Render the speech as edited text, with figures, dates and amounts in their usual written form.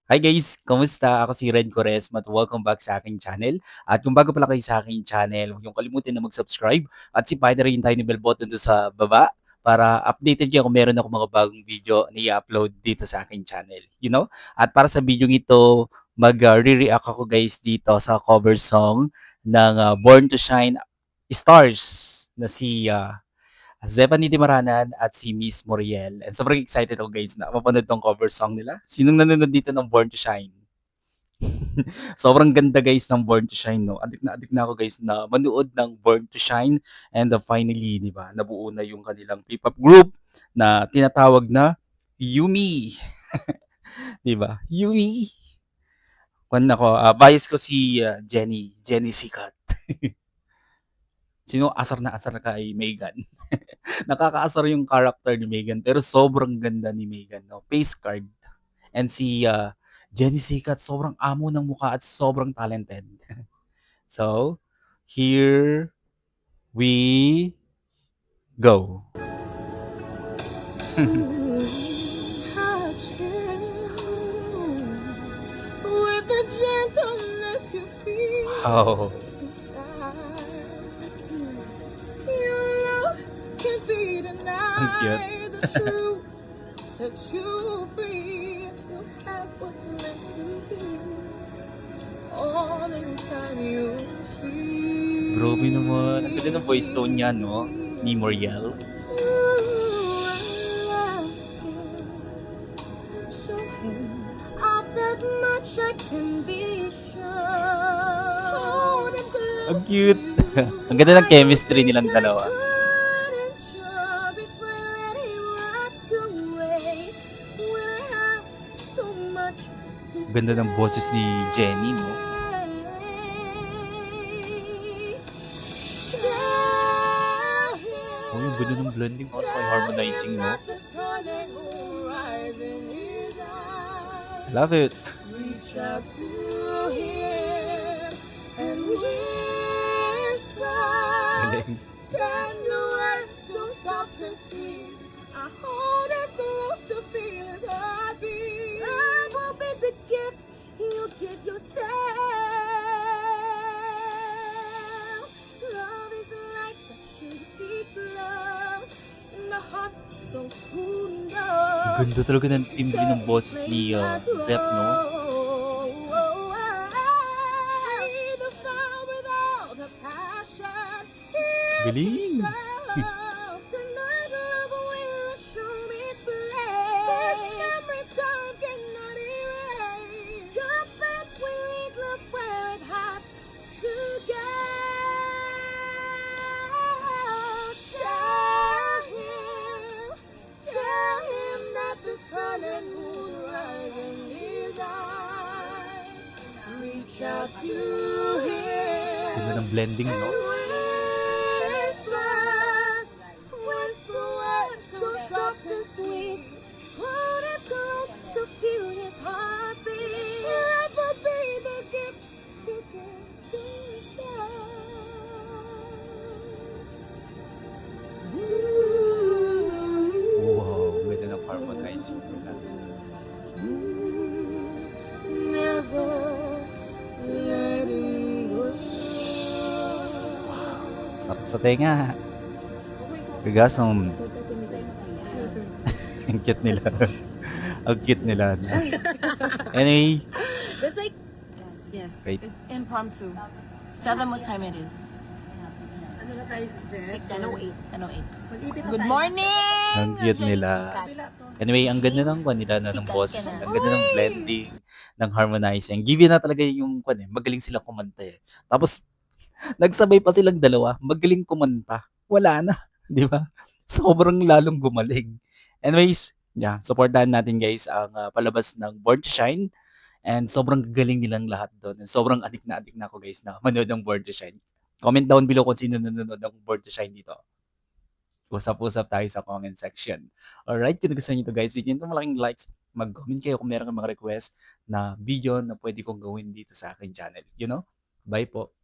Hi guys! Kamusta? Ako si Red Quaresma at welcome back sa aking channel. At kung bago pala kayo sa aking channel, huwag niyong kalimutan na mag-subscribe at sipahin na rin yung tiny bell button doon sa baba para updated kayo kung meron ako mga bagong video na i-upload dito sa aking channel. At para sa video ito, mag-re-react ako guys dito sa cover song ng Born to Shine Stars na si Zephanie Dimaranan at si Miss Moriel. And sobrang excited ako guys na mapanood tong cover song nila. Sinong nanonood dito ng Born to Shine? Sobrang ganda guys ng Born to Shine, no? Adik na ako guys na manood ng Born to Shine. And finally, di ba, nabuo na yung kanilang P-pop group na tinatawag na Yumi. Di ba? Yumi. Bias ko si Jenny Sikat. Sino asar na kay Megan? Nakakaasar yung character ni Megan pero sobrang ganda ni Megan, no? Face card. And si Jenny Sikat, sobrang amo ng mukha at sobrang talented. So, here we go. Wow. Ang cute. Set you free, you have what's meant to be. All in time you see. Grabe naman. Ang ganda ng voice tone niya, no? Ni Moriel. Ang cute. Ang ganda ng chemistry nilang dalawa. Ganda ng boses ni Jenny, no? Oh, yung ganda ng blending also kay harmonizing, no? Love it! Galing. I hold it close to feel his heartbeat. Love will be the gift you give yourself. Love is like the shady gloves in the hearts of those who know. Ganda talaga ng timbre ng boses ni Zep, no? Galing! Ganda ng blending, no? Wow, ganda ng harmonizing nila. Sarap sa tenga. Bigasong. Ang cute nila. Ang cute nila. Anyway. It's like, yes, Wait. It's impromptu. Tell them what time it is. 10:08. Good morning! Ang cute nila. Anyway, ang ganda ng nila ng boses. Ang ganda ng blending, ng harmonizing. Give you na talaga yung magaling sila kumanta eh. Tapos, nagsabay pa silang dalawa. Magaling kumanta. Wala na. Di ba? Sobrang lalong gumaling. Anyways, yeah, supportahan natin guys ang palabas ng Born to Shine. And sobrang galing nilang lahat doon. And sobrang adik na ako guys na manood ng Born to Shine. Comment down below kung sino nanonood ng Born to Shine dito. Usap-usap tayo sa comment section. Alright, kung gusto nyo ito guys, bigyan ito malaking likes. Mag-comment kayo kung meron kang mga request na video na pwede kong gawin dito sa aking channel. Bye po.